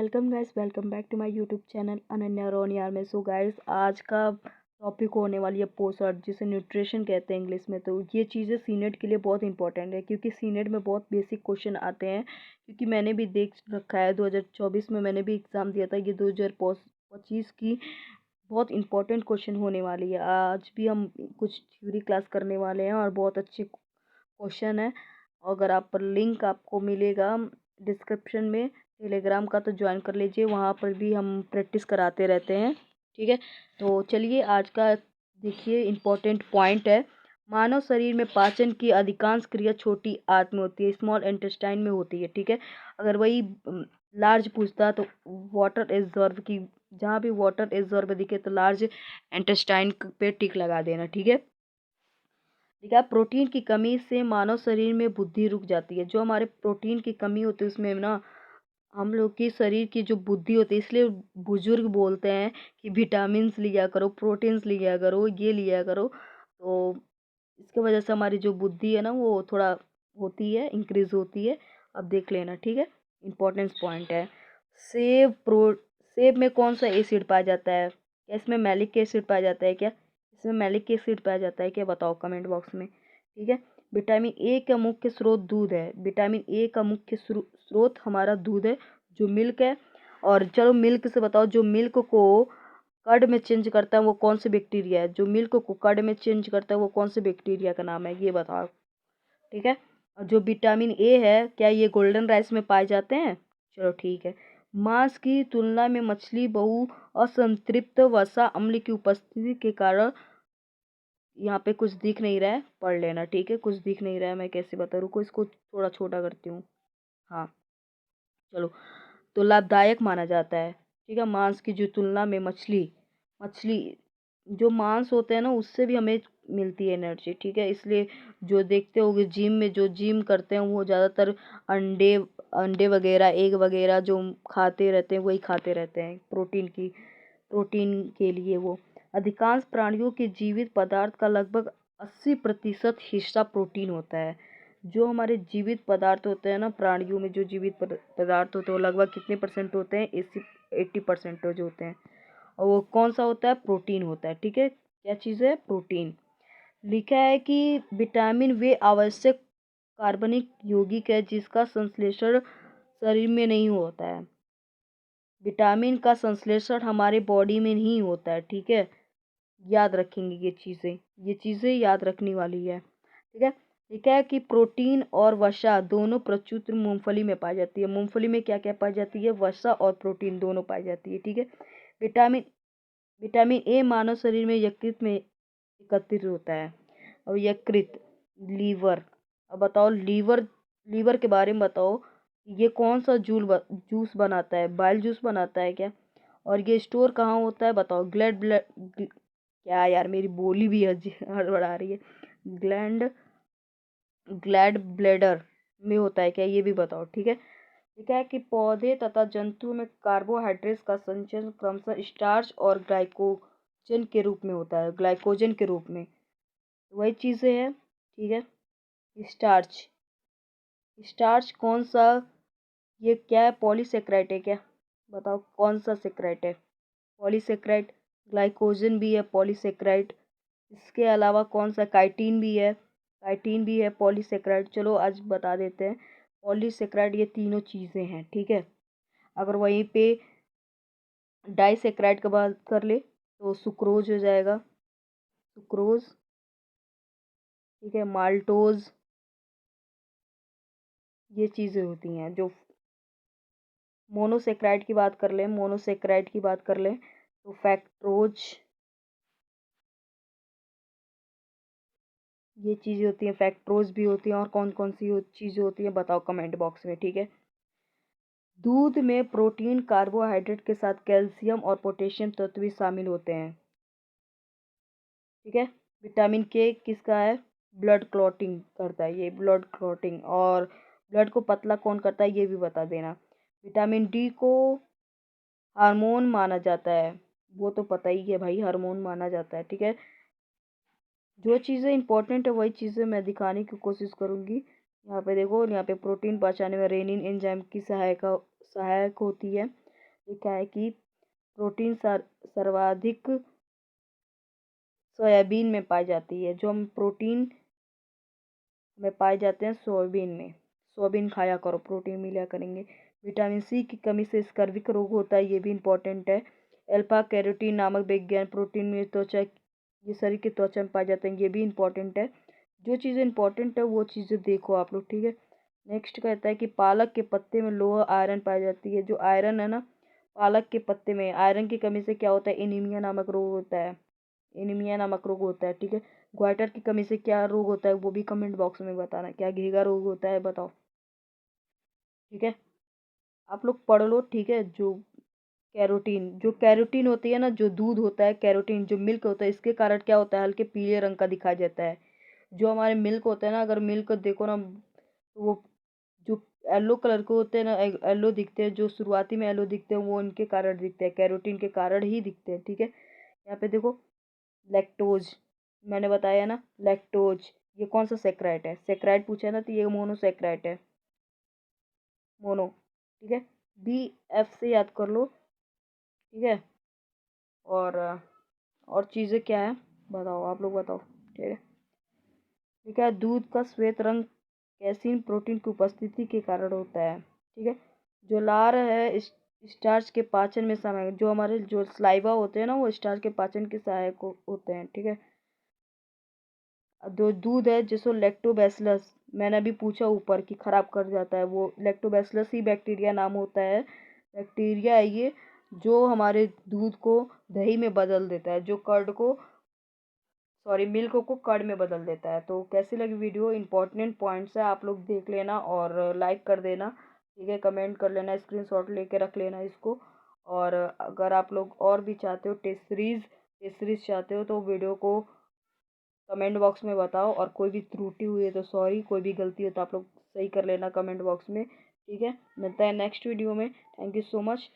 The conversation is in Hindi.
Welcome guys, welcome back to my YouTube channel Ananya Roniyar में। सो गाइस, आज का टॉपिक होने वाली है पोसट, जिसे न्यूट्रिशन कहते हैं इंग्लिश में। तो ये चीज़ें सीनेट के लिए बहुत इंपॉर्टेंट है, क्योंकि सीनेट में बहुत बेसिक क्वेश्चन आते हैं। क्योंकि मैंने भी देख रखा है, 2024 में मैंने भी एग्ज़ाम दिया था। ये 2025 की बहुत इंपॉर्टेंट क्वेश्चन होने वाली है। आज भी हम कुछ थ्योरी क्लास करने वाले हैं और बहुत अच्छे क्वेश्चन है। अगर आप पर लिंक आपको मिलेगा डिस्क्रिप्शन में टेलीग्राम का, तो ज्वाइन कर लीजिए। वहाँ पर भी हम प्रैक्टिस कराते रहते हैं। ठीक है, तो चलिए आज का देखिए इम्पोर्टेंट पॉइंट है। मानव शरीर में पाचन की अधिकांश क्रिया छोटी आंत में होती है, स्मॉल इंटेस्टाइन में होती है। ठीक है, अगर वही लार्ज पूछता तो वाटर एब्जॉर्ब की, जहाँ भी वाटर एब्जॉर्ब दिखे तो लार्ज इंटेस्टाइन पे टिक लगा देना। ठीक है, देखा, प्रोटीन की कमी से मानव शरीर में बुद्धि रुक जाती है। जो हमारे प्रोटीन की कमी होती है उसमें ना हम लोग की शरीर की जो बुद्धि होती है, इसलिए बुजुर्ग बोलते हैं कि विटामिन्स लिया करो, प्रोटीन्स लिया करो, ये लिया करो। तो इसके वजह से हमारी जो बुद्धि है ना वो थोड़ा होती है, इंक्रीज होती है। अब देख लेना। ठीक है, इम्पोर्टेंस पॉइंट है। सेब में कौन सा एसिड पाया जाता है? क्या इसमें मैलिक एसिड पाया जाता है? क्या इसमें मैलिक एसिड पाया जाता है? क्या बताओ कमेंट बॉक्स में। ठीक है, विटामिन ए का मुख्य स्रोत दूध है। विटामिन ए का मुख्य स्रोत हमारा दूध है, जो मिल्क है। और चलो मिल्क से बताओ, जो मिल्क को कर्ड में चेंज करता है वो कौन से बैक्टीरिया है? जो मिल्क को कर्ड में चेंज करता है वो कौन से बैक्टीरिया का नाम है, ये बताओ। ठीक है, और जो विटामिन ए है, क्या ये गोल्डन राइस में पाए जाते हैं? चलो ठीक है। मांस की तुलना में मछली बहु असंतृप्त वसा अम्ल की उपस्थिति के कारण, यहाँ पे कुछ दिख नहीं रहा है, पढ़ लेना। ठीक है, कुछ दिख नहीं रहा है, मैं कैसे बता, रुको इसको थोड़ा छोटा करती हूँ। हाँ चलो, तो लाभदायक माना जाता है। ठीक है, मांस की जो तुलना में मछली मछली जो मांस होते हैं ना उससे भी हमें मिलती है एनर्जी। ठीक है, इसलिए जो देखते होगे जिम में, जो जिम करते हैं वो ज़्यादातर अंडे अंडे वगैरह, एग वगैरह जो खाते रहते हैं वही खाते रहते हैं प्रोटीन के लिए। वो अधिकांश प्राणियों के जीवित पदार्थ का लगभग 80% हिस्सा प्रोटीन होता है। जो हमारे जीवित पदार्थ होते हैं ना, प्राणियों में जो जीवित पदार्थ होते हैं वो लगभग कितने परसेंट होते हैं? 80% होते हैं। और वो कौन सा होता है? प्रोटीन होता है। ठीक है, क्या चीज़ है? प्रोटीन। लिखा है कि विटामिन वे आवश्यक कार्बनिक यौगिक है जिसका संश्लेषण शरीर में नहीं होता है। विटामिन का संश्लेषण हमारे बॉडी में नहीं होता है। ठीक है, याद रखेंगे ये चीज़ें याद रखने वाली है। ठीक है, लिखा है कि प्रोटीन और वसा दोनों प्रचुर मूंगफली में पाई जाती है। मूंगफली में क्या क्या पाई जाती है? वसा और प्रोटीन दोनों पाई जाती है। ठीक है, विटामिन विटामिन ए मानव शरीर में यकृत में एकत्रित होता है। और यकृत, लीवर। अब बताओ लीवर के बारे में बताओ। ये कौन सा जूस बनाता है? बाइल जूस बनाता है क्या? और ये स्टोर कहाँ होता है बताओ? क्या यार, मेरी बोली भी हड़बड़ा रही है। ग्लैंड ग्लैड ब्लेडर में होता है क्या? ये भी बताओ। ठीक है, लिखा है कि पौधे तथा जंतु में कार्बोहाइड्रेट्स का संचयन क्रमशः स्टार्च और ग्लाइकोजन के रूप में होता है। ग्लाइकोजन के रूप में वही चीज़ें हैं। ठीक है, स्टार्च स्टार्च कौन सा, ये क्या है? पॉलीसेक्राइड है क्या? बताओ कौन सा सेक्राइड है? पॉलीसेक्राइड। ग्लाइकोजन भी है पॉलीसेक्राइड। इसके अलावा कौन सा? काइटिन भी है पॉलीसेक्राइड। चलो आज बता देते हैं पॉलीसेक्राइड ये तीनों चीज़ें हैं। ठीक है, अगर वहीं पे डाइसेक्राइड का बात कर ले तो सुक्रोज हो जाएगा, सुक्रोज। ठीक है, माल्टोज, ये चीज़ें होती हैं। जो मोनोसेक्राइड की बात कर ले तो फैक्ट्रोज, ये चीज़ें होती हैं। फैक्ट्रोज भी होती हैं। और कौन कौन सी चीज़ें होती हैं बताओ कमेंट बॉक्स में। ठीक है, दूध में प्रोटीन कार्बोहाइड्रेट के साथ कैल्शियम और पोटेशियम तत्व भी शामिल होते हैं। ठीक है, विटामिन के किसका है? ब्लड क्लॉटिंग करता है, ये ब्लड क्लॉटिंग। और ब्लड को पतला कौन करता है ये भी बता देना। विटामिन डी को हार्मोन माना जाता है, वो तो पता ही है भाई, हार्मोन माना जाता है। ठीक है, जो चीज़ें इंपॉर्टेंट है वही चीज़ें मैं दिखाने की कोशिश करूँगी। यहाँ पे देखो, यहाँ पे प्रोटीन पहचाने में रेनिन एंजाइम की सहायक होती है। ये क्या है कि प्रोटीन सर्वाधिक सोयाबीन में पाई जाती है। जो हम प्रोटीन में पाए जाते हैं सोयाबीन में। सोयाबीन खाया करो, प्रोटीन मिला करेंगे। विटामिन सी की कमी से स्कर्विक रोग होता है, ये भी इंपॉर्टेंट है। अल्फा कैरोटीन नामक विज्ञान प्रोटीन में त्वचा, ये शरीर की त्वचा में पाए जाते हैं, ये भी इंपॉर्टेंट है। जो चीज़ें इंपॉर्टेंट है वो चीज़ें देखो आप लोग, ठीक है। नेक्स्ट कहता है कि पालक के पत्ते में लोहा आयरन पाई जाती है। जो आयरन है ना, पालक के पत्ते में आयरन की कमी से क्या होता है, एनीमिया नामक रोग होता है। एनीमिया नामक रोग होता है, ठीक है। ग्वाइटर की कमी से क्या रोग होता है वो भी कमेंट बॉक्स में बताना। क्या घेगा रोग होता है बताओ, ठीक है। आप लोग पढ़ लो, ठीक है। जो कैरोटीन होती है ना, जो दूध होता है, कैरोटीन जो मिल्क होता है, इसके कारण क्या होता है, हल्के पीले रंग का दिखाई देता है। जो हमारे मिल्क होता है ना, अगर मिल्क देखो ना तो वो जो येलो कलर के होते हैं ना, येलो दिखते हैं, जो शुरुआती में येलो दिखते हैं वो इनके कारण दिखते हैं, कैरोटीन के कारण ही दिखते हैं, ठीक है। यहाँ पे देखो लैक्टोज, मैंने बताया ना लैक्टोज, ये कौन सा सेक्राइट है, सेक्राइट पूछा है ना, तो ये मोनोसेक्राइट है, मोनो, ठीक है। बी एफ से याद कर लो, ठीक है। और और चीज़ें क्या है बताओ, आप लोग बताओ, ठीक है। ठीक है, दूध का श्वेत रंग कैसीन प्रोटीन की उपस्थिति के कारण होता है, ठीक है। जो लार है स्टार्च के पाचन में सहायक, जो हमारे जो स्लाइवा होते हैं ना वो स्टार्च के पाचन के सहायक होते हैं, ठीक है। जो दूध है जिसको लैक्टोबैसिलस, मैंने अभी पूछा ऊपर कि खराब कर जाता है, वो लैक्टोबैसिलस ही बैक्टीरिया नाम होता है। बैक्टीरिया है ये, जो हमारे दूध को दही में बदल देता है, जो कर्ड को, सॉरी मिल्क को कर्ड में बदल देता है। तो कैसी लगी वीडियो, इंपॉर्टेंट पॉइंट्स है, आप लोग देख लेना और लाइक कर देना, ठीक है। कमेंट कर लेना, स्क्रीनशॉट लेके रख लेना इसको। और अगर आप लोग और भी चाहते हो टेस्ट सीरीज चाहते हो तो वीडियो को कमेंट बॉक्स में बताओ। और कोई भी त्रुटि हुई है तो सॉरी, कोई भी गलती हो तो आप लोग सही कर लेना कमेंट बॉक्स में, ठीक है। मिलता है नेक्स्ट वीडियो में। Thank you so much.